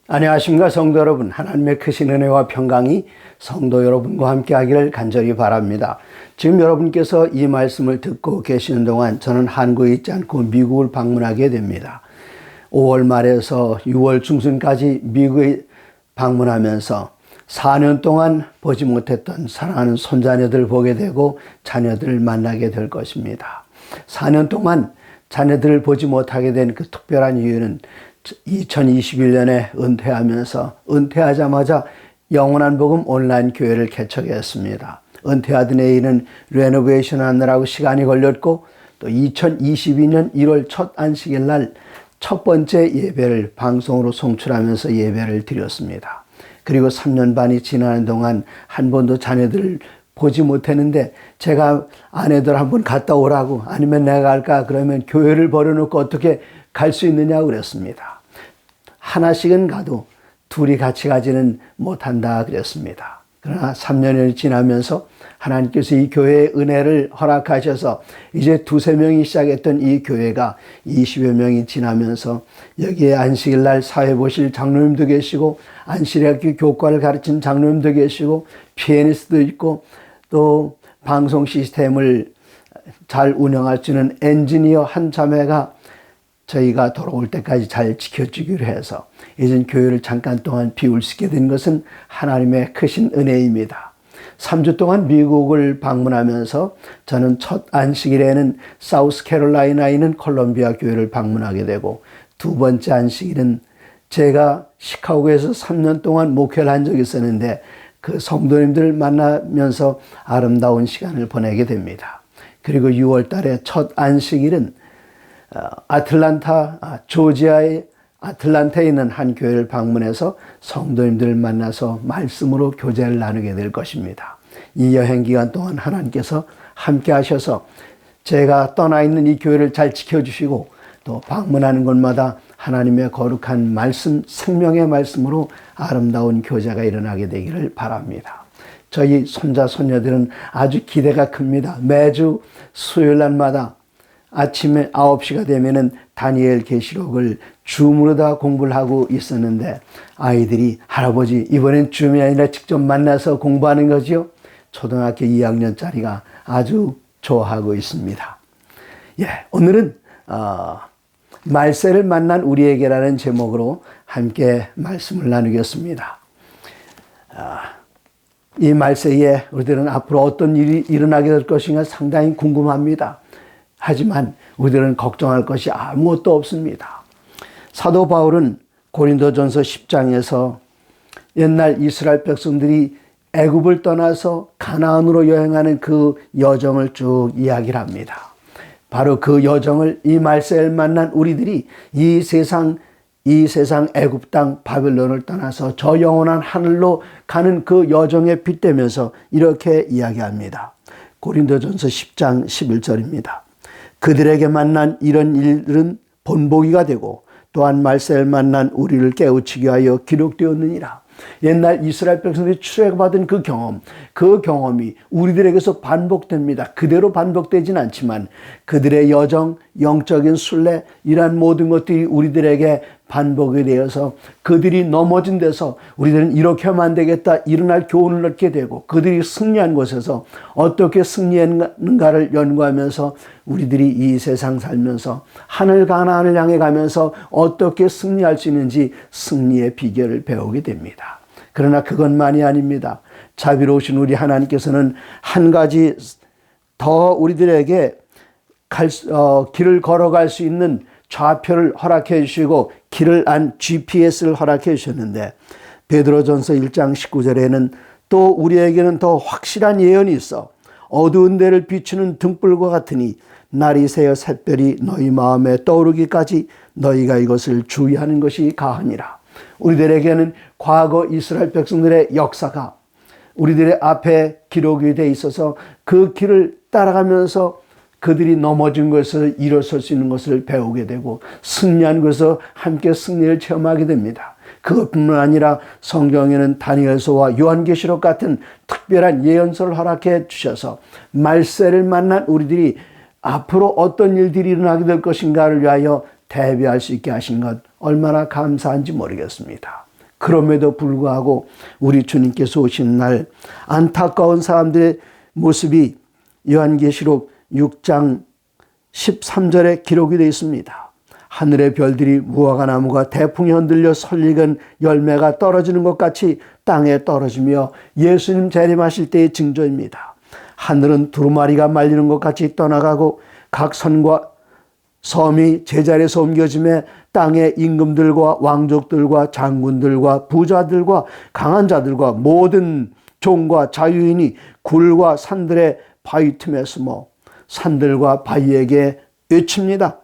안녕하십니까 성도 여러분. 하나님의 크신 은혜와 평강이 성도 여러분과 함께 하기를 간절히 바랍니다. 지금 여러분께서 이 말씀을 듣고 계시는 동안 저는 한국에 있지 않고 미국을 방문하게 됩니다. 5월 말에서 6월 중순까지 미국에 방문하면서 4년 동안 보지 못했던 사랑하는 손자녀들 보게 되고 자녀들을 만나게 될 것입니다. 4년 동안 자녀들을 보지 못하게 된 그 특별한 이유는 2021년에 은퇴하자마자 영원한 복음 온라인 교회를 개척했습니다. 은퇴하던 애인은 레노베이션 하느라고 시간이 걸렸고, 또 2022년 1월 첫 안식일 날 첫 번째 예배를 방송으로 송출하면서 예배를 드렸습니다. 그리고 3년 반이 지나는 동안 한 번도 자녀들을 보지 못했는데, 제가 아내들 한번 갔다 오라고, 아니면 내가 갈까? 그러면 교회를 버려놓고 어떻게 갈 수 있느냐고 그랬습니다. 하나씩은 가도 둘이 같이 가지는 못한다 그랬습니다. 그러나 3년이 지나면서 하나님께서 이 교회의 은혜를 허락하셔서 이제 두세 명이 시작했던 이 교회가 20여 명이 지나면서 여기에 안식일 날 사회 보실 장로님도 계시고, 안식일학교 교과를 가르친 장로님도 계시고, 피아니스트도 있고, 또 방송 시스템을 잘 운영할 수 있는 엔지니어 한 자매가 저희가 돌아올 때까지 잘 지켜주기로 해서 이젠 교회를 잠깐 동안 비울 수 있게 된 것은 하나님의 크신 은혜입니다. 3주 동안 미국을 방문하면서 저는 첫 안식일에는 사우스캐롤라이나에 있는 콜롬비아 교회를 방문하게 되고, 두 번째 안식일은 제가 시카고에서 3년 동안 목회를 한 적이 있었는데 그 성도님들 만나면서 아름다운 시간을 보내게 됩니다. 그리고 6월 달에 첫 안식일은 조지아의 아틀란타에 있는 한 교회를 방문해서 성도님들을 만나서 말씀으로 교제를 나누게 될 것입니다. 이 여행 기간 동안 하나님께서 함께 하셔서 제가 떠나 있는 이 교회를 잘 지켜주시고, 또 방문하는 곳마다 하나님의 거룩한 말씀, 생명의 말씀으로 아름다운 교제가 일어나게 되기를 바랍니다. 저희 손자, 손녀들은 아주 기대가 큽니다. 매주 수요일 날마다 아침에 9시가 되면은 다니엘 계시록을 줌으로 다 공부를 하고 있었는데, 아이들이 할아버지 이번엔 줌이 아니라 직접 만나서 공부하는 거지요? 초등학교 2학년짜리가 아주 좋아하고 있습니다. 오늘은 말세를 만난 우리에게라는 제목으로 함께 말씀을 나누겠습니다. 이 말세에 우리들은 앞으로 어떤 일이 일어나게 될 것인가 상당히 궁금합니다. 하지만 우리들은 걱정할 것이 아무것도 없습니다. 사도 바울은 고린도전서 10장에서 옛날 이스라엘 백성들이 애굽을 떠나서 가나안으로 여행하는 그 여정을 쭉 이야기를 합니다. 바로 그 여정을 이 말세를 만난 우리들이 이 세상 애굽 땅 바벨론을 떠나서 저 영원한 하늘로 가는 그 여정에 빗대면서 이렇게 이야기합니다. 고린도전서 10장 11절입니다. 그들에게 만난 이런 일은 본보기가 되고 또한 말세를 만난 우리를 깨우치게 하여 기록되었느니라. 옛날 이스라엘 백성들이 출애굽받은 그 경험이 우리들에게서 반복됩니다. 그대로 반복되진 않지만 그들의 여정, 영적인 순례, 이러한 모든 것들이 우리들에게 반복이 되어서 그들이 넘어진 데서 우리들은 이렇게 하면 안 되겠다, 일어날 교훈을 얻게 되고, 그들이 승리한 곳에서 어떻게 승리했는가를 연구하면서 우리들이 이 세상 살면서 하늘 가나안을 향해 가면서 어떻게 승리할 수 있는지 승리의 비결을 배우게 됩니다. 그러나 그것만이 아닙니다. 자비로우신 우리 하나님께서는 한 가지 더 우리들에게 길을 걸어갈 수 있는 좌표를 허락해 주시고 길을 안 GPS를 허락해 주셨는데, 베드로전서 1장 19절에는 또 우리에게는 더 확실한 예언이 있어 어두운 데를 비추는 등불과 같으니 날이 새어 샛별이 너희 마음에 떠오르기까지 너희가 이것을 주의하는 것이 가하니라. 우리들에게는 과거 이스라엘 백성들의 역사가 우리들의 앞에 기록이 돼 있어서 그 길을 따라가면서 그들이 넘어진 것을 일어설 수 있는 것을 배우게 되고, 승리한 것에서 함께 승리를 체험하게 됩니다. 그것뿐만 아니라 성경에는 다니엘서와 요한계시록 같은 특별한 예언서를 허락해 주셔서 말세를 만난 우리들이 앞으로 어떤 일들이 일어나게 될 것인가를 위하여 대비할 수 있게 하신 것 얼마나 감사한지 모르겠습니다. 그럼에도 불구하고 우리 주님께서 오시는 날 안타까운 사람들의 모습이 요한계시록 6장 13절에 기록이 되어 있습니다. 하늘의 별들이 무화과 나무가 태풍에 흔들려 설익은 열매가 떨어지는 것 같이 땅에 떨어지며 예수님 재림하실 때의 징조입니다. 하늘은 두루마리가 말리는 것 같이 떠나가고 각 선과 섬이 제자리에서 옮겨짐에 땅의 임금들과 왕족들과 장군들과 부자들과 강한 자들과 모든 종과 자유인이 굴과 산들의 바위 틈에 숨어 산들과 바위에게 외칩니다.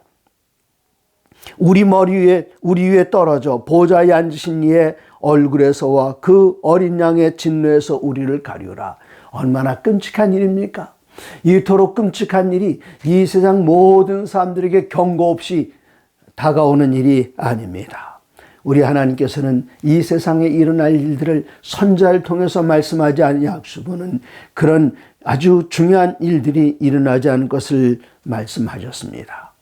우리 위에 떨어져 보좌에 앉으신 이의 얼굴에서와 그 어린 양의 진노에서 우리를 가리우라. 얼마나 끔찍한 일입니까? 이토록 끔찍한 일이 이 세상 모든 사람들에게 경고 없이 다가오는 일이 아닙니다. 우리 하나님께서는 이 세상에 일어날 일들을 선지자를 통해서 말씀하지 아니하시고는 그런 아주 중요한 일들이 일어나지 않을 것을 말씀하셨습니다.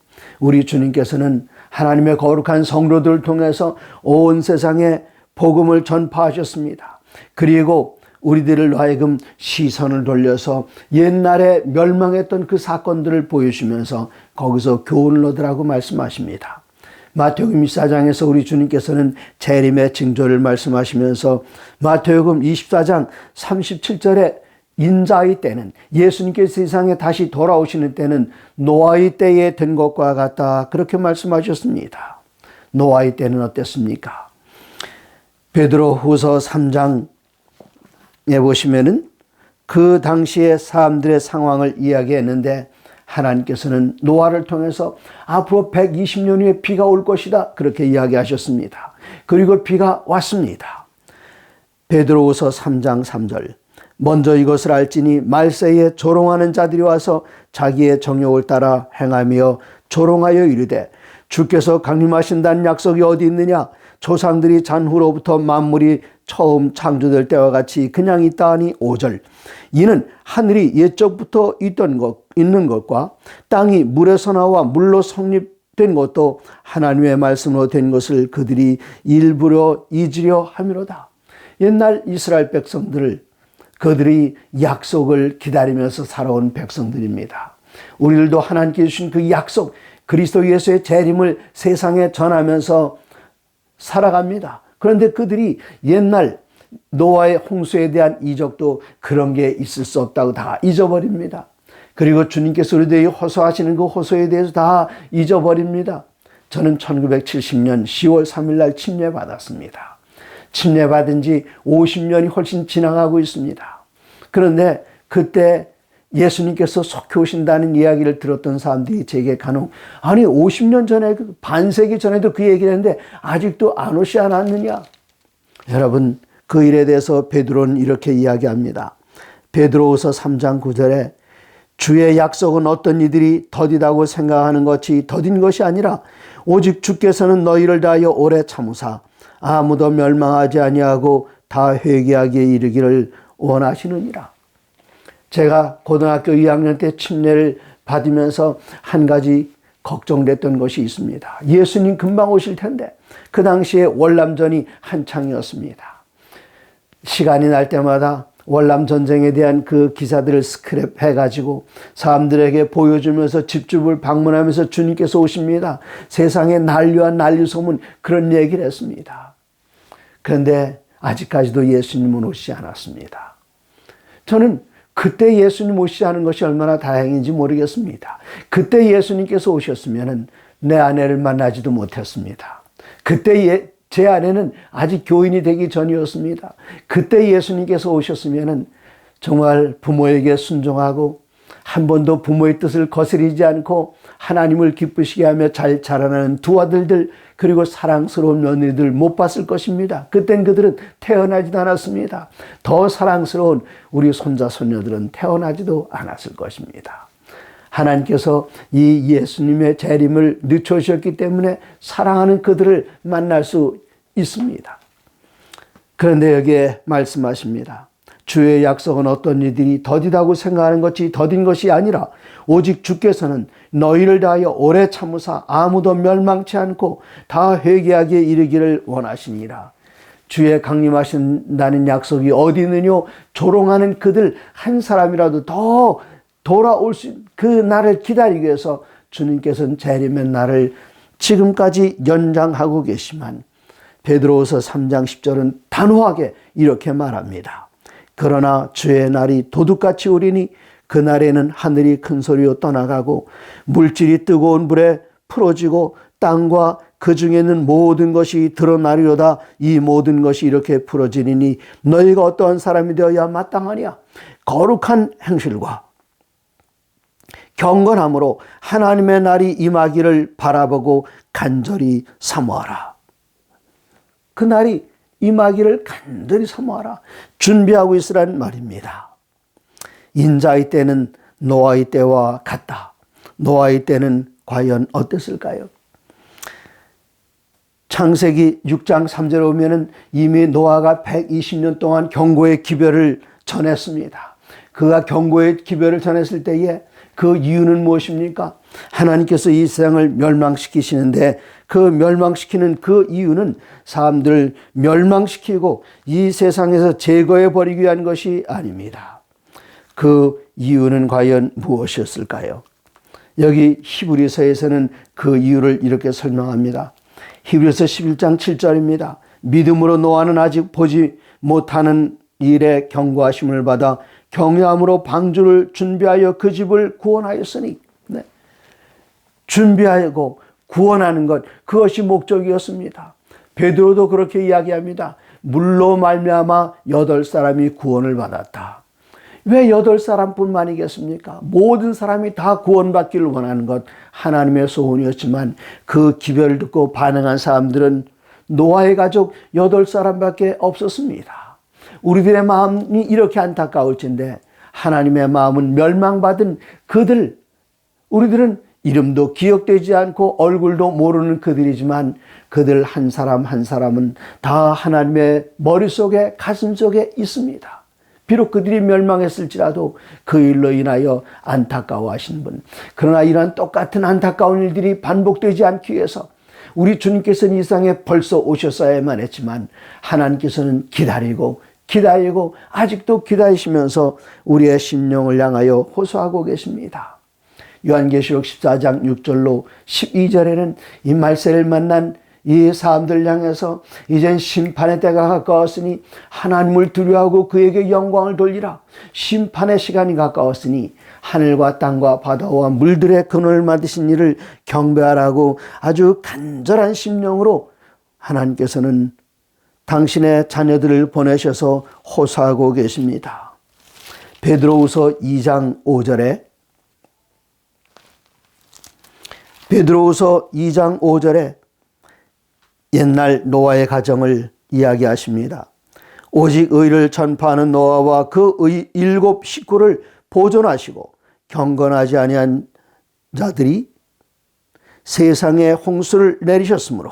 우리 주님께서는 하나님의 거룩한 성도들을 통해서 온 세상에 복음을 전파하셨습니다. 그리고 우리들을 하여금 시선을 돌려서 옛날에 멸망했던 그 사건들을 보여주면서 거기서 교훈을 얻으라고 말씀하십니다. 마태복음 24장에서 우리 주님께서는 재림의 징조를 말씀하시면서 마태복음 24장 37절에 인자의 때는, 예수님께서 세상에 다시 돌아오시는 때는 노아의 때에 된 것과 같다, 그렇게 말씀하셨습니다. 노아의 때는 어땠습니까? 베드로후서 3장에 보시면은 그 당시의 사람들의 상황을 이야기했는데 하나님께서는 노아를 통해서 앞으로 120년 후에 비가 올 것이다, 그렇게 이야기하셨습니다. 그리고 비가 왔습니다. 베드로후서 3장 3절, 먼저 이것을 알지니 말세에 조롱하는 자들이 와서 자기의 정욕을 따라 행하며 조롱하여 이르되 주께서 강림하신다는 약속이 어디 있느냐? 조상들이 잔후로부터 만물이 처음 창조될 때와 같이 그냥 있다 하니 5절, 이는 하늘이 옛적부터 있는 것과 땅이 물에서 나와 물로 성립된 것도 하나님의 말씀으로 된 것을 그들이 일부러 잊으려 함이로다. 옛날 이스라엘 백성들을, 그들이 약속을 기다리면서 살아온 백성들입니다. 우리들도 하나님께 주신 그 약속, 그리스도 예수의 재림을 세상에 전하면서 살아갑니다. 그런데 그들이 옛날 노아의 홍수에 대한 이적도 그런 게 있을 수 없다고 다 잊어버립니다. 그리고 주님께서 우리들에게 호소하시는 그 호소에 대해서 다 잊어버립니다. 저는 1970년 10월 3일 날 침례받았습니다. 침례받은 지 50년이 훨씬 지나가고 있습니다. 그런데 그때 예수님께서 속히 오신다는 이야기를 들었던 사람들이 제게 간혹, 아니 50년 전에, 반세기 전에도 그 얘기를 했는데 아직도 안 오시 않았느냐? 여러분, 그 일에 대해서 베드로는 이렇게 이야기합니다. 베드로후서 3장 9절에 주의 약속은 어떤 이들이 더디다고 생각하는 것이 더딘 것이 아니라 오직 주께서는 너희를 다하여 오래 참으사 아무도 멸망하지 아니하고 다 회개하기에 이르기를 원하시느니라. 제가 고등학교 2학년 때 침례를 받으면서 한 가지 걱정됐던 것이 있습니다. 예수님 금방 오실 텐데 그 당시에 월남전이 한창이었습니다. 시간이 날 때마다 월남 전쟁에 대한 그 기사들을 스크랩 해가지고 사람들에게 보여주면서 집집을 방문하면서 주님께서 오십니다, 세상에 난리와 난리 소문, 그런 얘기를 했습니다. 그런데 아직까지도 예수님은 오시지 않았습니다. 저는 그때 예수님 오시지 않은 것이 얼마나 다행인지 모르겠습니다. 그때 예수님께서 오셨으면 내 아내를 만나지도 못했습니다. 그때 제 아내는 아직 교인이 되기 전이었습니다. 그때 예수님께서 오셨으면 정말 부모에게 순종하고 한 번도 부모의 뜻을 거스리지 않고 하나님을 기쁘시게 하며 잘 자라나는 두 아들들, 그리고 사랑스러운 며느리들 못 봤을 것입니다. 그땐 그들은 태어나지도 않았습니다. 더 사랑스러운 우리 손자 손녀들은 태어나지도 않았을 것입니다. 하나님께서 이 예수님의 재림을 늦추셨기 때문에 사랑하는 그들을 만날 수 있습니다. 그런데 여기에 말씀하십니다. 주의 약속은 어떤 이들이 더디다고 생각하는 것이 더딘 것이 아니라 오직 주께서는 너희를 다하여 오래 참으사 아무도 멸망치 않고 다 회개하기에 이르기를 원하시니라. 주의 강림하신다는 약속이 어디 있느뇨? 조롱하는 그들 한 사람이라도 더 돌아올 그 날을 기다리기 위해서 주님께서는 재림의 날을 지금까지 연장하고 계시지만 베드로후서 3장 10절은 단호하게 이렇게 말합니다. 그러나 주의 날이 도둑같이 오리니 그날에는 하늘이 큰 소리로 떠나가고 물질이 뜨거운 불에 풀어지고 땅과 그 중에 있는 모든 것이 드러나리로다. 이 모든 것이 이렇게 풀어지니 너희가 어떠한 사람이 되어야 마땅하냐? 거룩한 행실과 경건함으로 하나님의 날이 임하기를 바라보고 간절히 사모하라. 그 날이 임하기를 간절히 사모하라. 준비하고 있으라는 말입니다. 인자의 때는 노아의 때와 같다. 노아의 때는 과연 어땠을까요? 창세기 6장 3절에 보면은 이미 노아가 120년 동안 경고의 기별을 전했습니다. 그가 경고의 기별을 전했을 때에 그 이유는 무엇입니까? 하나님께서 이 세상을 멸망시키시는데 그 멸망시키는 그 이유는 사람들을 멸망시키고 이 세상에서 제거해 버리기 위한 것이 아닙니다. 그 이유는 과연 무엇이었을까요? 여기 히브리서에서는 그 이유를 이렇게 설명합니다. 히브리서 11장 7절입니다. 믿음으로 노아는 아직 보지 못하는 일에 경고하심을 받아 경외함으로 방주를 준비하여 그 집을 구원하였으니, 네. 준비하고 구원하는 것, 그것이 목적이었습니다. 베드로도 그렇게 이야기합니다. 물로 말미암아 8사람이 구원을 받았다. 왜 8사람뿐만이겠습니까? 모든 사람이 다 구원받기를 원하는 것 하나님의 소원이었지만 그 기별을 듣고 반응한 사람들은 노아의 가족 8사람밖에 없었습니다. 우리들의 마음이 이렇게 안타까울진데 하나님의 마음은 멸망받은 그들, 우리들은 이름도 기억되지 않고 얼굴도 모르는 그들이지만 그들 한 사람 한 사람은 다 하나님의 머릿속에 가슴속에 있습니다. 비록 그들이 멸망했을지라도 그 일로 인하여 안타까워하신 분. 그러나 이러한 똑같은 안타까운 일들이 반복되지 않기 위해서 우리 주님께서는 이 세상에 벌써 오셨어야만 했지만 하나님께서는 기다리고 아직도 기다리시면서 우리의 심령을 향하여 호소하고 계십니다. 요한계시록 14장 6절로 12절에는 이 말세를 만난 이 사람들 향해서 이젠 심판의 때가 가까웠으니 하나님을 두려워하고 그에게 영광을 돌리라. 심판의 시간이 가까웠으니 하늘과 땅과 바다와 물들의 근원을 만드신 이를 경배하라고 아주 간절한 심령으로 하나님께서는 당신의 자녀들을 보내셔서 호소하고 계십니다. 베드로후서 2장 5절에 옛날 노아의 가정을 이야기하십니다. 오직 의를 전파하는 노아와 그 7 식구를 보존하시고 경건하지 아니한 자들이 세상에 홍수를 내리셨으므로,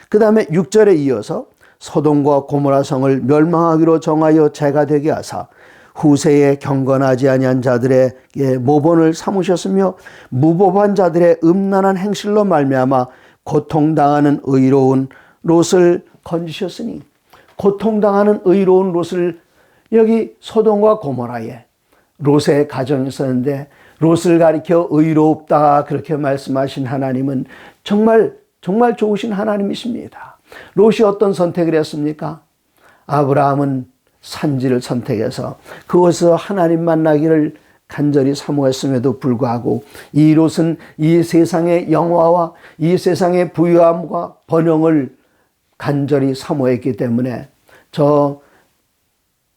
그 다음에 6절에 이어서 소돔과 고모라 성을 멸망하기로 정하여 재가 되게 하사 후세에 경건하지 아니한 자들에게 모본을 삼으셨으며 무법한 자들의 음란한 행실로 말미암아 고통당하는 의로운 롯을 건지셨으니, 고통당하는 의로운 롯을, 여기 소돔과 고모라에 롯의 가정이 있었는데 롯을 가리켜 의롭다 그렇게 말씀하신 하나님은 정말 좋으신 하나님이십니다. 롯이 어떤 선택을 했습니까? 아브라함은 산지를 선택해서 그곳에서 하나님 만나기를 간절히 사모했음에도 불구하고 이 롯은 이 세상의 영화와 이 세상의 부유함과 번영을 간절히 사모했기 때문에 저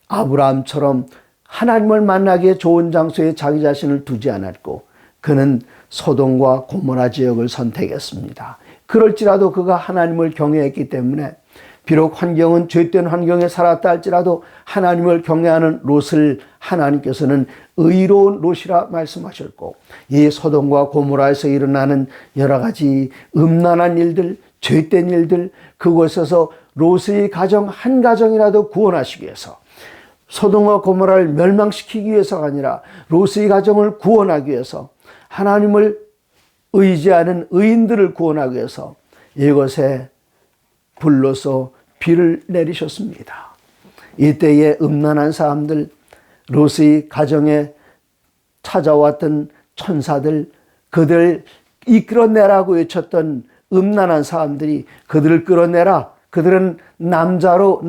아브라함처럼 하나님을 만나기에 좋은 장소에 자기 자신을 두지 않았고 그는 소돔과 고모라 지역을 선택했습니다. 그럴지라도 그가 하나님을 경외했기 때문에 비록 환경은 죄된 환경에 살았다 할지라도 하나님을 경외하는 롯을 하나님께서는 의로운 롯이라 말씀하셨고, 이 소돔과 고모라에서 일어나는 여러 가지 음란한 일들, 죄된 일들, 그곳에서 롯의 가정 한 가정이라도 구원하시기 위해서, 소돔과 고모라를 멸망시키기 위해서가 아니라 롯의 가정을 구원하기 위해서, 하나님을 의지하는 의인들을 구원하기 위해서 이곳에 불로서 비를 내리셨습니다. 이때에 음란한 사람들, 롯의 가정에 찾아왔던 천사들, 그들 이끌어내라고 외쳤던 음란한 사람들이 그들을 끌어내라. 그들은 남자로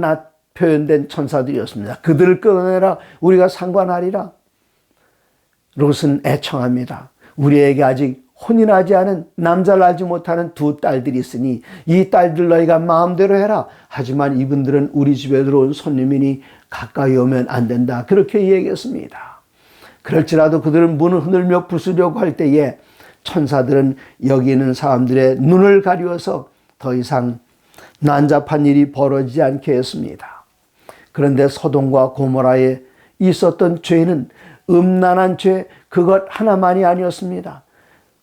표현된 천사들이었습니다. 그들을 끌어내라. 우리가 상관하리라. 롯은 애청합니다. 우리에게 아직 혼인하지 않은, 남자를 알지 못하는 두 딸들이 있으니 이 딸들 너희가 마음대로 해라. 하지만 이분들은 우리 집에 들어온 손님이니 가까이 오면 안 된다. 그렇게 얘기했습니다. 그럴지라도 그들은 문을 흔들며 부수려고 할 때에 천사들은 여기 있는 사람들의 눈을 가리워서 더 이상 난잡한 일이 벌어지지 않게 했습니다. 그런데 소돔과 고모라에 있었던 죄는 음란한 죄, 그것 하나만이 아니었습니다.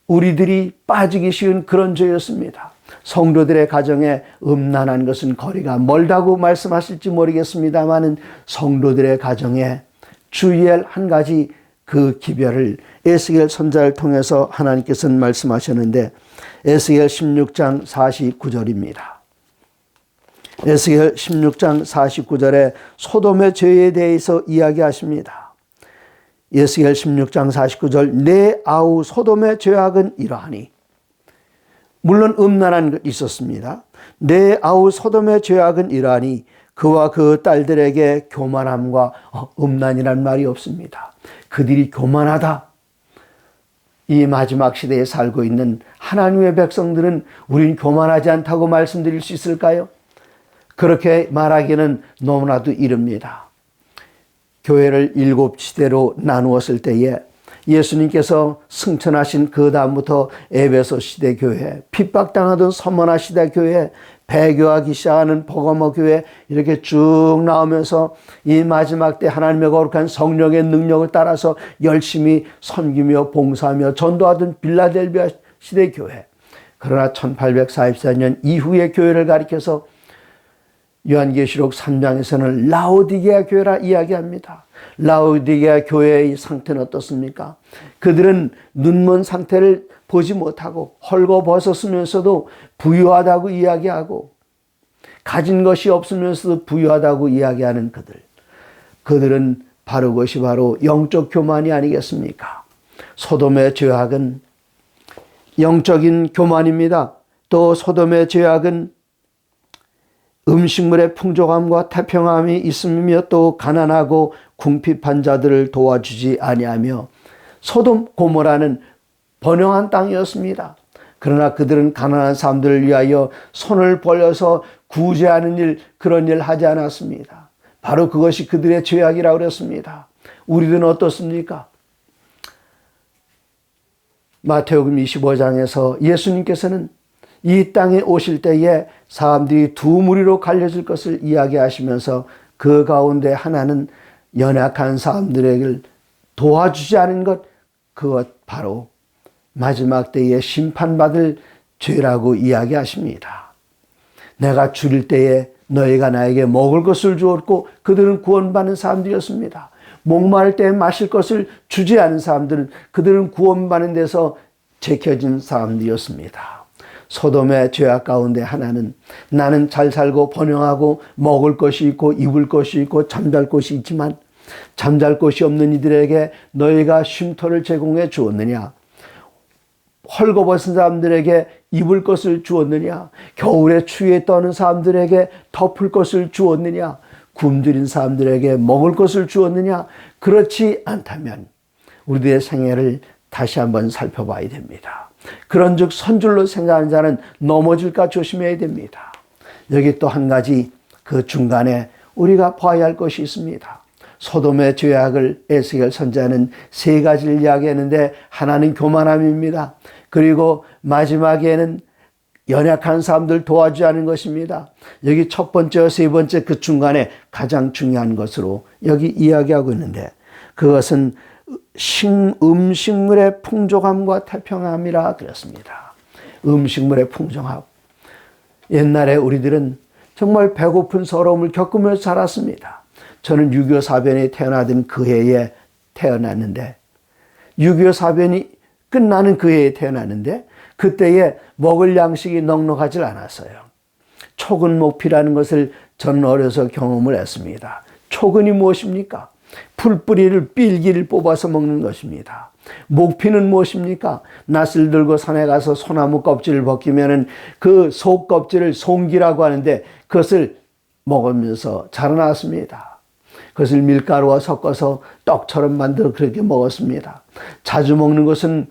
우리들이 빠지기 쉬운 그런 죄였습니다. 성도들의 가정에 음란한 것은 거리가 멀다고 말씀하실지 모르겠습니다만 성도들의 가정에 주의할 한 가지 그 기별을 에스겔 선지자를 통해서 하나님께서는 말씀하셨는데 에스겔 16장 49절입니다. 에스겔 16장 49절에 소돔의 죄에 대해서 이야기하십니다. 에스겔 16장 49절 내 아우 소돔의 죄악은 이러하니, 물론 음란한 것 있었습니다. 내 아우 소돔의 죄악은 이러하니 그와 그 딸들에게 교만함과 음란이란 말이 없습니다. 그들이 교만하다. 이 마지막 시대에 살고 있는 하나님의 백성들은 우린 교만하지 않다고 말씀드릴 수 있을까요? 그렇게 말하기는 너무나도 이릅니다. 교회를 7시대로 나누었을 때에 예수님께서 승천하신 그 다음부터 에베소 시대 교회, 핍박당하던 서머나 시대 교회, 배교하기 시작하는 버가모 교회, 이렇게 쭉 나오면서 이 마지막 때 하나님의 거룩한 성령의 능력을 따라서 열심히 섬기며 봉사하며 전도하던 빌라델비아 시대 교회. 그러나 1844년 이후의 교회를 가리켜서 요한계시록 3장에서는 라오디게아 교회라 이야기합니다. 라오디게아 교회의 상태는 어떻습니까? 그들은 눈먼 상태를 보지 못하고 헐거벗었으면서도 부유하다고 이야기하고 가진 것이 없으면서도 부유하다고 이야기하는 그들은 바로 그것이 바로 영적 교만이 아니겠습니까? 소돔의 죄악은 영적인 교만입니다. 또 소돔의 죄악은 음식물의 풍족함과 태평함이 있으며 또 가난하고 궁핍한 자들을 도와주지 아니하며, 소돔 고모라는 번영한 땅이었습니다. 그러나 그들은 가난한 사람들을 위하여 손을 벌려서 구제하는 일, 그런 일 하지 않았습니다. 바로 그것이 그들의 죄악이라고 그랬습니다. 우리들은 어떻습니까? 마태복음 25장에서 예수님께서는 이 땅에 오실 때에 사람들이 두 무리로 갈려질 것을 이야기하시면서 그 가운데 하나는 연약한 사람들에게 도와주지 않은 것, 그것 바로 마지막 때에 심판받을 죄라고 이야기하십니다. 내가 죽일 때에 너희가 나에게 먹을 것을 주었고, 그들은 구원받는 사람들이었습니다. 목마를 때 마실 것을 주지 않은 사람들은, 그들은 구원받는 데서 제껴진 사람들이었습니다. 소돔의 죄악 가운데 하나는 나는 잘 살고 번영하고 먹을 것이 있고 입을 것이 있고 잠잘 곳이 있지만 잠잘 곳이 없는 이들에게 너희가 쉼터를 제공해 주었느냐? 헐거벗은 사람들에게 입을 것을 주었느냐? 겨울에 추위에 떠는 사람들에게 덮을 것을 주었느냐? 굶주린 사람들에게 먹을 것을 주었느냐? 그렇지 않다면 우리들의 생애를 다시 한번 살펴봐야 됩니다. 그런즉 선줄로 생각하는 자는 넘어질까 조심해야 됩니다. 여기 또 한 가지 그 중간에 우리가 봐야 할 것이 있습니다. 소돔의 죄악을 에스겔 선지자는 세 가지를 이야기했는데 하나는 교만함입니다. 그리고 마지막에는 연약한 사람들 도와주지 않은 것입니다. 여기 첫 번째와 세 번째 그 중간에 가장 중요한 것으로 여기 이야기하고 있는데 그것은 음식물의 풍족함과 태평함이라 그랬습니다. 음식물의 풍족함. 옛날에 우리들은 정말 배고픈 서러움을 겪으면서 자랐습니다. 저는 6.25 사변이 태어나던 그 해에 태어났는데 6.25 사변이 끝나는 그 해에 태어났는데 그때에 먹을 양식이 넉넉하지 않았어요. 초근목피라는 것을 저는 어려서 경험을 했습니다. 초근이 무엇입니까? 풀뿌리를 삘기를 뽑아서 먹는 것입니다. 목피는 무엇입니까? 낫을 들고 산에 가서 소나무 껍질을 벗기면은 그 속 껍질을 송기라고 하는데 그것을 먹으면서 자라났습니다. 그것을 밀가루와 섞어서 떡처럼 만들어 그렇게 먹었습니다. 자주 먹는 것은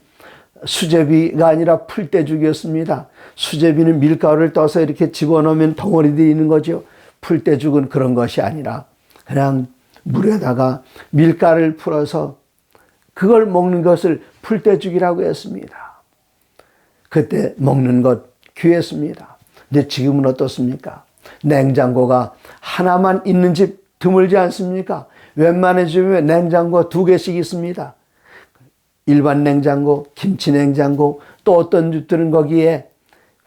수제비가 아니라 풀떼죽이었습니다. 수제비는 밀가루를 떠서 이렇게 집어넣으면 덩어리들이 있는 거죠. 풀떼죽은 그런 것이 아니라 그냥 물에다가 밀가루를 풀어서 그걸 먹는 것을 풀떼죽이라고 했습니다. 그때 먹는 것 귀했습니다. 근데 지금은 어떻습니까? 냉장고가 하나만 있는 집 드물지 않습니까? 웬만한 집에 냉장고가 2개씩 있습니다. 일반 냉장고, 김치 냉장고, 또 어떤 집들은 거기에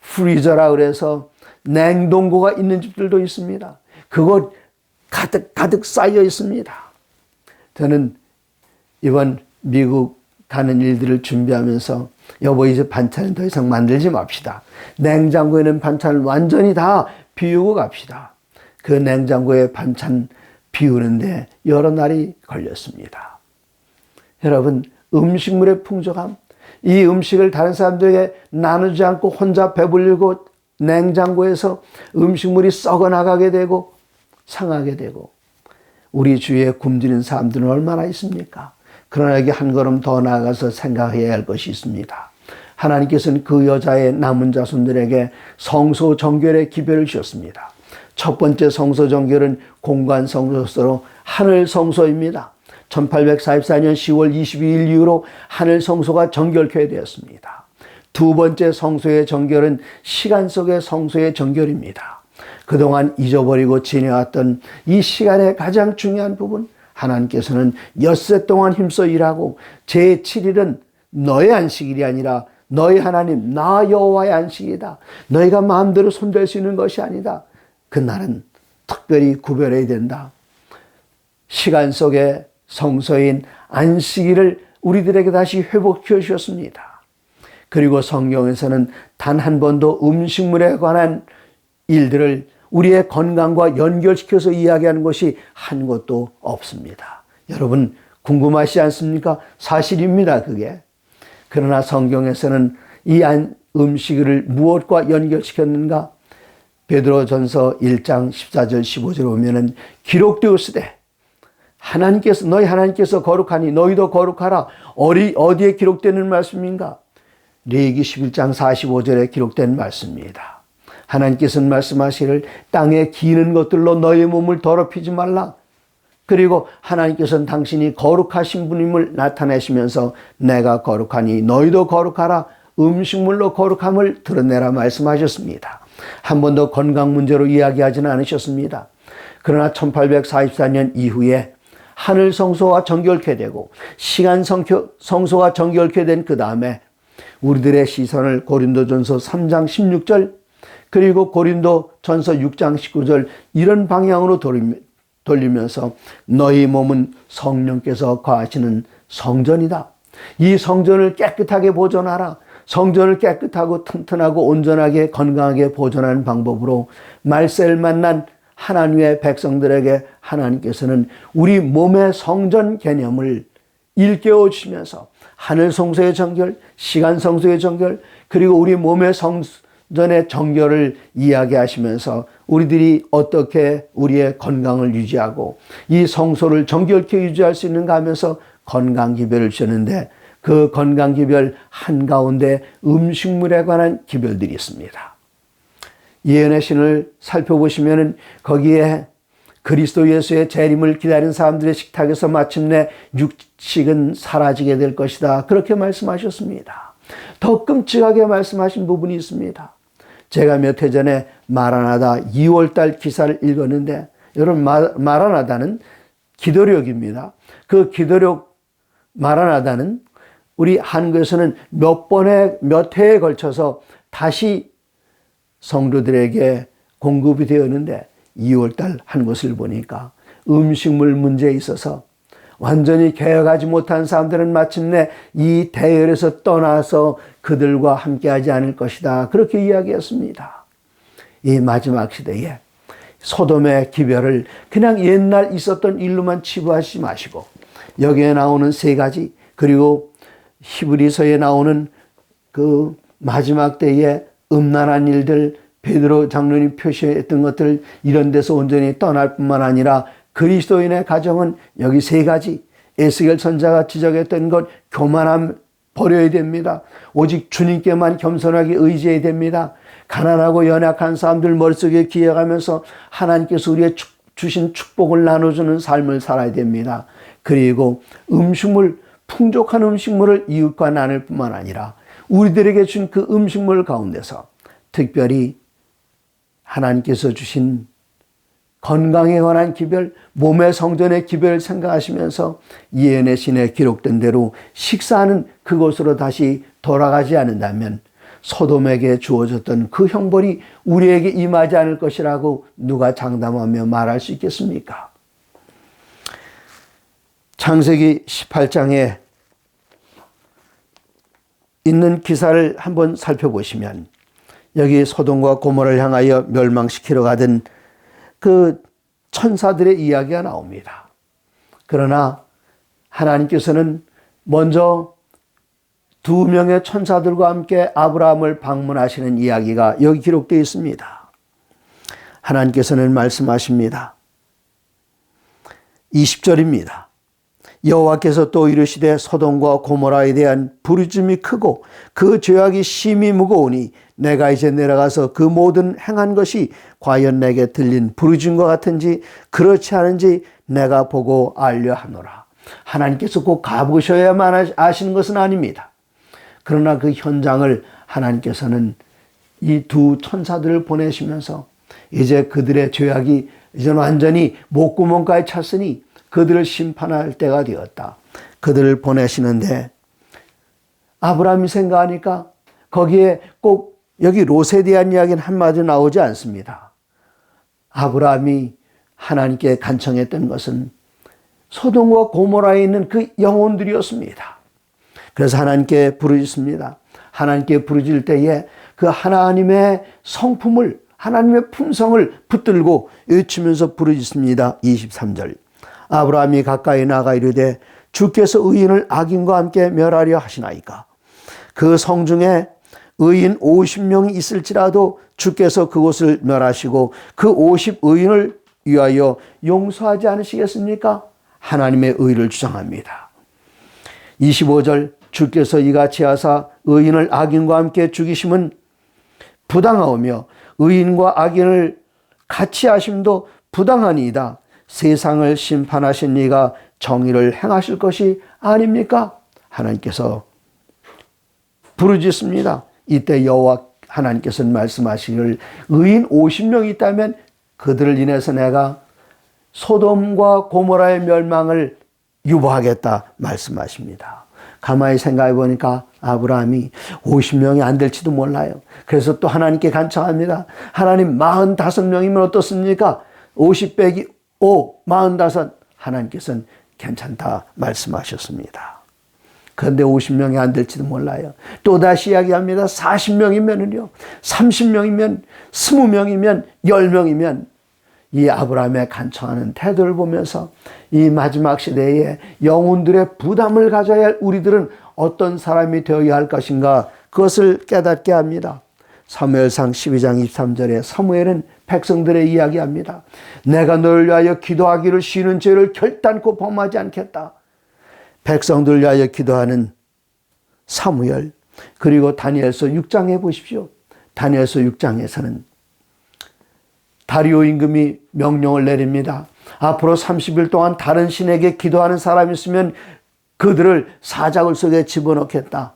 프리저라 그래서 냉동고가 있는 집들도 있습니다. 그거 가득 쌓여 있습니다. 저는 이번 미국 가는 일들을 준비하면서 여보 이제 반찬은 더 이상 만들지 맙시다. 냉장고에 있는 반찬을 완전히 다 비우고 갑시다. 그 냉장고에 반찬 비우는데 여러 날이 걸렸습니다. 여러분, 음식물의 풍족함, 이 음식을 다른 사람들에게 나누지 않고 혼자 배불리고 냉장고에서 음식물이 썩어나가게 되고 상하게 되고 우리 주위에 굶주린 사람들은 얼마나 있습니까? 그러나 여기 한 걸음 더 나아가서 생각해야 할 것이 있습니다. 하나님께서는 그 여자의 남은 자손들에게 성소 정결의 기별을 주셨습니다. 첫 번째 성소 정결은 공간 성소로 하늘 성소입니다. 1844년 10월 22일 이후로 하늘 성소가 정결케 되었습니다. 두 번째 성소의 정결은 시간 속의 성소의 정결입니다. 그동안 잊어버리고 지내왔던 이 시간의 가장 중요한 부분, 하나님께서는 엿새 동안 힘써 일하고 제7일은 너의 안식일이 아니라 너희 하나님 나 여호와의 안식이다. 너희가 마음대로 손댈 수 있는 것이 아니다. 그날은 특별히 구별해야 된다. 시간 속의 성소인 안식일을 우리들에게 다시 회복해 주셨습니다. 그리고 성경에서는 단 한 번도 음식물에 관한 일들을 우리의 건강과 연결시켜서 이야기하는 것이 한 곳도 없습니다. 여러분 궁금하시지 않습니까? 사실입니다, 그게. 그러나 성경에서는 이 음식을 무엇과 연결시켰는가? 베드로전서 1장 14절 15절 보면은 기록되었으되 하나님께서 너희 하나님께서 거룩하니 너희도 거룩하라. 어디에 기록되는 말씀인가? 레위기 11장 45절에 기록된 말씀입니다. 하나님께서는 말씀하시기를 땅에 기는 것들로 너희 몸을 더럽히지 말라. 그리고 하나님께서는 당신이 거룩하신 분임을 나타내시면서 내가 거룩하니 너희도 거룩하라. 음식물로 거룩함을 드러내라 말씀하셨습니다. 한 번도 건강 문제로 이야기하지는 않으셨습니다. 그러나 1844년 이후에 하늘 성소가 정결케 되고 시간 성소가 정결케 된 그 다음에 우리들의 시선을 고린도전서 3장 16절 그리고 고린도전서 6장 19절 이런 방향으로 돌리면서 너희 몸은 성령께서 거하시는 성전이다. 이 성전을 깨끗하게 보존하라. 성전을 깨끗하고 튼튼하고 온전하게 건강하게 보존하는 방법으로 말세를 만난 하나님의 백성들에게 하나님께서는 우리 몸의 성전 개념을 일깨워 주시면서 하늘 성소의 정결, 시간 성소의 정결, 그리고 우리 몸의 성전의 정결을 이야기하시면서 우리들이 어떻게 우리의 건강을 유지하고 이 성소를 정결케 유지할 수 있는가 하면서 건강 기별을 주셨는데 그 건강 기별 한가운데 음식물에 관한 기별들이 있습니다. 예언의 신을 살펴보시면 거기에 그리스도 예수의 재림을 기다리는 사람들의 식탁에서 마침내 육식은 사라지게 될 것이다. 그렇게 말씀하셨습니다. 더 끔찍하게 말씀하신 부분이 있습니다. 제가 몇 해 전에 마라나다 2월달 기사를 읽었는데 여러분 마라나다는 기도력입니다. 그 기도력 마라나다는 우리 한국에서는 몇 해에 걸쳐서 다시 성도들에게 공급이 되었는데 2월달 한 것을 보니까 음식물 문제에 있어서 완전히 개혁하지 못한 사람들은 마침내 이 대열에서 떠나서 그들과 함께하지 않을 것이다. 그렇게 이야기했습니다. 이 마지막 시대에 소돔의 기별을 그냥 옛날 있었던 일로만 치부하시지 마시고 여기에 나오는 세 가지, 그리고 히브리서에 나오는 그 마지막 때에 음란한 일들, 베드로 장로님 표시했던 것들, 이런 데서 온전히 떠날 뿐만 아니라 그리스도인의 가정은 여기 세 가지, 에스겔 선자가 지적했던 것, 교만함 버려야 됩니다. 오직 주님께만 겸손하게 의지해야 됩니다. 가난하고 연약한 사람들 머릿속에 기억하면서 하나님께서 우리의 주신 축복을 나눠주는 삶을 살아야 됩니다. 그리고 음식물, 풍족한 음식물을 이웃과 나눌 뿐만 아니라 우리들에게 준 그 음식물 가운데서 특별히 하나님께서 주신 건강에 관한 기별, 몸의 성전의 기별을 생각하시면서 예언의 신에 기록된 대로 식사하는 그곳으로 다시 돌아가지 않는다면 소돔에게 주어졌던 그 형벌이 우리에게 임하지 않을 것이라고 누가 장담하며 말할 수 있겠습니까? 창세기 18장에 있는 기사를 한번 살펴보시면 여기 소돔과 고모라를 향하여 멸망시키러 가던 그 천사들의 이야기가 나옵니다. 그러나 하나님께서는 먼저 두 명의 천사들과 함께 아브라함을 방문하시는 이야기가 여기 기록되어 있습니다. 하나님께서는 말씀하십니다. 20절입니다. 여호와께서 또 이르시되 소돔과 고모라에 대한 부르짖음이 크고 그 죄악이 심히 무거우니 내가 이제 내려가서 그 모든 행한 것이 과연 내게 들린 부르짖음과 같은지 그렇지 않은지 내가 보고 알려 하노라. 하나님께서 꼭 가보셔야만 아시는 것은 아닙니다. 그러나 그 현장을 하나님께서는 이 두 천사들을 보내시면서 이제 그들의 죄악이 이제 완전히 목구멍까지 찼으니 그들을 심판할 때가 되었다. 그들을 보내시는데 아브라함이 생각하니까 거기에 꼭 여기 롯에 대한 이야기는 한마디 나오지 않습니다. 아브라함이 하나님께 간청했던 것은 소돔과 고모라에 있는 그 영혼들이었습니다. 그래서 하나님께 부르짖습니다. 하나님께 부르짖을 때에 그 하나님의 성품을, 하나님의 품성을 붙들고 외치면서 부르짖습니다. 23절. 아브라함이 가까이 나가 이르되 주께서 의인을 악인과 함께 멸하려 하시나이까. 그 성중에 의인 50명이 있을지라도 주께서 그곳을 멸하시고 그 50의인을 위하여 용서하지 않으시겠습니까? 하나님의 의를 주장합니다. 25절. 주께서 이같이 하사 의인을 악인과 함께 죽이심은 부당하오며 의인과 악인을 같이 하심도 부당하니이다. 세상을 심판하신 이가 정의를 행하실 것이 아닙니까? 하나님께서 부르짖습니다. 이때 여호와 하나님께서는 말씀하시기를 의인 50명이 있다면 그들을 인해서 내가 소돔과 고모라의 멸망을 유보하겠다 말씀하십니다. 가만히 생각해 보니까 아브라함이 50명이 안 될지도 몰라요. 그래서 또 하나님께 간청합니다. 하나님 45명이면 어떻습니까? 50 빼기 5, 45. 하나님께서는 괜찮다 말씀하셨습니다. 그런데 50명이 안 될지도 몰라요. 또다시 이야기합니다. 40명이면은요, 30명이면, 20명이면, 10명이면 이 아브라함의 간청하는 태도를 보면서 이 마지막 시대에 영혼들의 부담을 가져야 할 우리들은 어떤 사람이 되어야 할 것인가, 그것을 깨닫게 합니다. 사무엘상 12장 23절에 사무엘은 백성들의 이야기합니다. 내가 너를 위하여 기도하기를 쉬는 죄를 결단코 범하지 않겠다. 백성들을 위하여 기도하는 사무엘. 그리고 다니엘서 6장에 보십시오. 다니엘서 6장에서는 다리오 임금이 명령을 내립니다. 앞으로 30일 동안 다른 신에게 기도하는 사람이 있으면 그들을 사자굴 속에 집어넣겠다.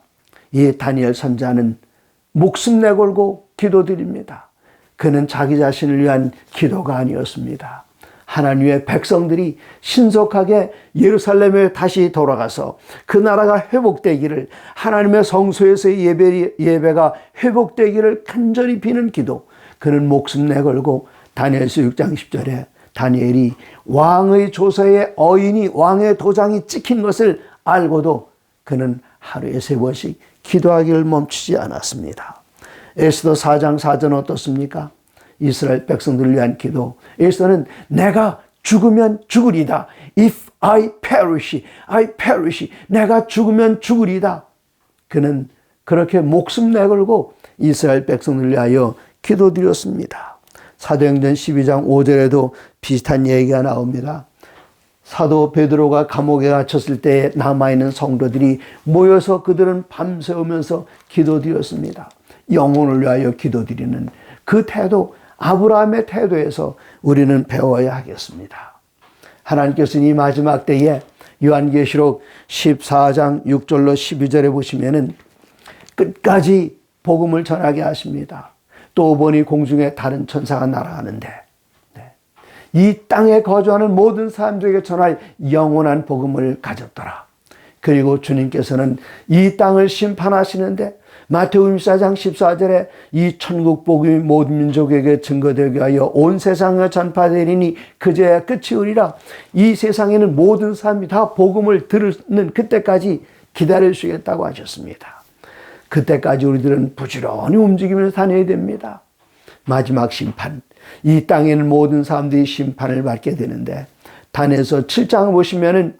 이 다니엘 선자는 목숨 내걸고 기도드립니다. 그는 자기 자신을 위한 기도가 아니었습니다. 하나님의 백성들이 신속하게 예루살렘에 다시 돌아가서 그 나라가 회복되기를, 하나님의 성소에서의 예배가 회복되기를 간절히 비는 기도. 그는 목숨 내걸고 다니엘서 6장 10절에 다니엘이 왕의 조서에 어인이 왕의 도장이 찍힌 것을 알고도 그는 하루에 3번씩 기도하기를 멈추지 않았습니다. 에스더 4장 4절 어떻습니까? 이스라엘 백성들을 위한 기도. 여기서는 내가 죽으면 죽으리다. If I perish, I perish. 내가 죽으면 죽으리다. 그는 그렇게 목숨 내걸고 이스라엘 백성들을 위하여 기도드렸습니다. 사도행전 12장 5절에도 비슷한 얘기가 나옵니다. 사도 베드로가 감옥에 갇혔을 때 남아있는 성도들이 모여서 그들은 밤새우면서 기도드렸습니다. 영혼을 위하여 기도드리는 그 태도, 아브라함의 태도에서 우리는 배워야 하겠습니다. 하나님께서는 이 마지막 때에 요한계시록 14장 6절로 12절에 보시면은 끝까지 복음을 전하게 하십니다. 또 보니 공중에 다른 천사가 날아가는데 이 땅에 거주하는 모든 사람들에게 전할 영원한 복음을 가졌더라. 그리고 주님께서는 이 땅을 심판하시는데 마태복음 24장 14절에 이 천국 복음이 모든 민족에게 증거되게 하여 온 세상에 전파되리니 그제야 끝이 오리라. 이 세상에는 모든 사람이 다 복음을 들는 그때까지 기다려주시겠다고 하셨습니다. 그때까지 우리들은 부지런히 움직이면서 다녀야 됩니다. 마지막 심판, 이 땅에는 모든 사람들이 심판을 받게 되는데 다니엘서 7장을 보시면은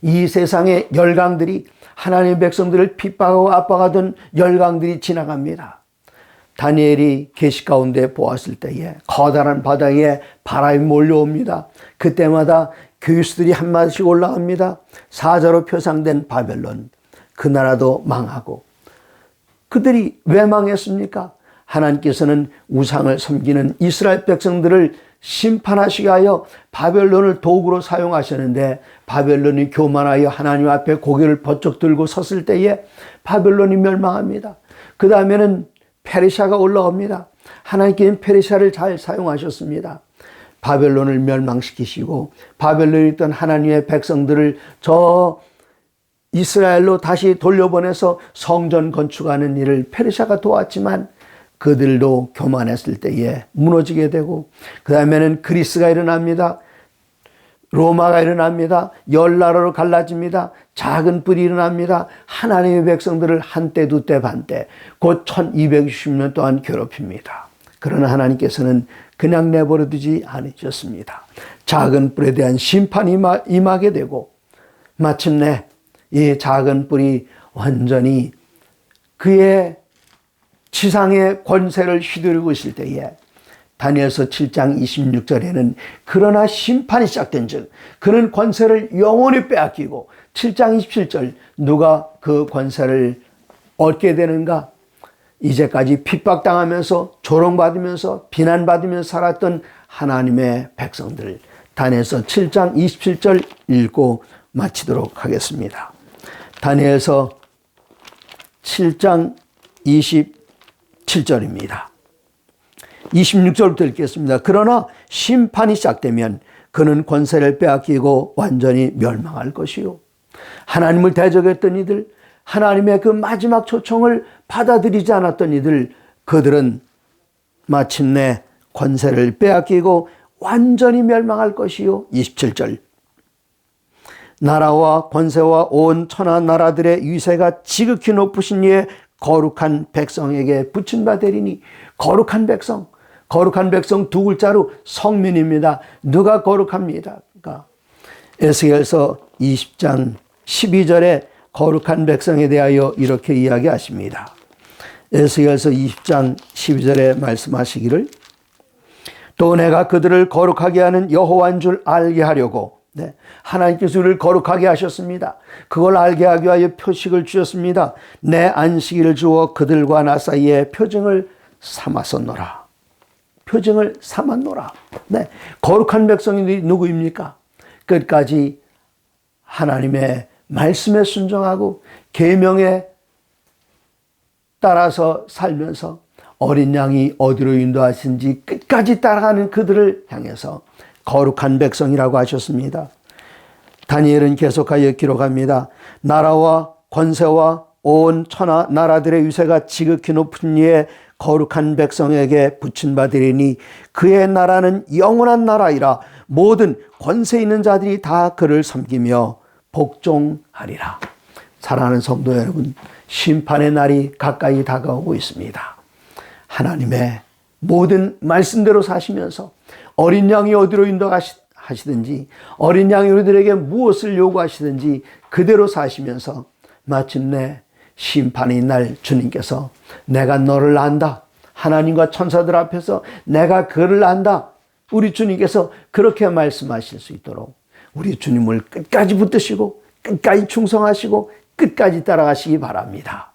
이 세상의 열강들이 하나님의 백성들을 핍박하고 압박하던 열강들이 지나갑니다. 다니엘이 계시 가운데 보았을 때에 커다란 바다에 바람이 몰려옵니다. 그때마다 교수들이 한마디씩 올라갑니다. 사자로 표상된 바벨론, 그 나라도 망하고. 그들이 왜 망했습니까? 하나님께서는 우상을 섬기는 이스라엘 백성들을 심판하시게 하여 바벨론을 도구로 사용하셨는데 바벨론이 교만하여 하나님 앞에 고개를 번쩍 들고 섰을 때에 바벨론이 멸망합니다. 그 다음에는 페르시아가 올라옵니다. 하나님께는 페르시아를 잘 사용하셨습니다. 바벨론을 멸망시키시고 바벨론에 있던 하나님의 백성들을 저 이스라엘로 다시 돌려보내서 성전 건축하는 일을 페르시아가 도왔지만 그들도 교만했을 때에 무너지게 되고 그 다음에는 그리스가 일어납니다. 로마가 일어납니다. 열 나라로 갈라집니다. 작은 뿔이 일어납니다. 하나님의 백성들을 한때 두때 반때 곧 1260년 동안 괴롭힙니다. 그러나 하나님께서는 그냥 내버려 두지 않으셨습니다. 작은 뿔에 대한 심판이 임하게 되고 마침내 이 작은 뿔이 완전히 그의 지상의 권세를 휘두르고 있을 때에 다니엘서 7장 26절에는 그러나 심판이 시작된 즉 그는 권세를 영원히 빼앗기고 7장 27절 누가 그 권세를 얻게 되는가? 이제까지 핍박당하면서 조롱받으면서 비난받으면서 살았던 하나님의 백성들 다니엘서 7장 27절 읽고 마치도록 하겠습니다. 다니엘서 7장 27절입니다. 26절부터 읽겠습니다. 그러나 심판이 시작되면 그는 권세를 빼앗기고 완전히 멸망할 것이요. 하나님을 대적했던 이들, 하나님의 그 마지막 초청을 받아들이지 않았던 이들, 그들은 마침내 권세를 빼앗기고 완전히 멸망할 것이요. 27절 나라와 권세와 온 천하 나라들의 위세가 지극히 높으신 이의 거룩한 백성에게 붙임 바 되리니 거룩한 백성 두 글자로 성민입니다. 누가 거룩합니다. 그러니까 에스겔서 20장 12절에 거룩한 백성에 대하여 이렇게 이야기하십니다. 에스겔서 20장 12절에 말씀하시기를 또 내가 그들을 거룩하게 하는 여호와인 줄 알게 하려고 하나님께서 우리를 거룩하게 하셨습니다. 그걸 알게 하기 위하여 표식을 주셨습니다. 내 안식일을 주어 그들과 나 사이에 표징을 삼았었노라. 표징을 삼았노라. 거룩한 백성이 누구입니까? 끝까지 하나님의 말씀에 순종하고 계명에 따라서 살면서 어린 양이 어디로 인도하신지 끝까지 따라가는 그들을 향해서 거룩한 백성이라고 하셨습니다. 다니엘은 계속하여 기록합니다. 나라와 권세와 온 천하 나라들의 위세가 지극히 높은 이의 거룩한 백성에게 붙임 바 되리니 그의 나라는 영원한 나라이라 모든 권세 있는 자들이 다 그를 섬기며 복종하리라. 사랑하는 성도 여러분, 심판의 날이 가까이 다가오고 있습니다. 하나님의 모든 말씀대로 사시면서 어린 양이 어디로 인도하시든지 어린 양이 우리들에게 무엇을 요구하시든지 그대로 사시면서 마침내 심판의 날 주님께서 내가 너를 안다. 하나님과 천사들 앞에서 내가 그를 안다. 우리 주님께서 그렇게 말씀하실 수 있도록 우리 주님을 끝까지 붙드시고 끝까지 충성하시고 끝까지 따라가시기 바랍니다.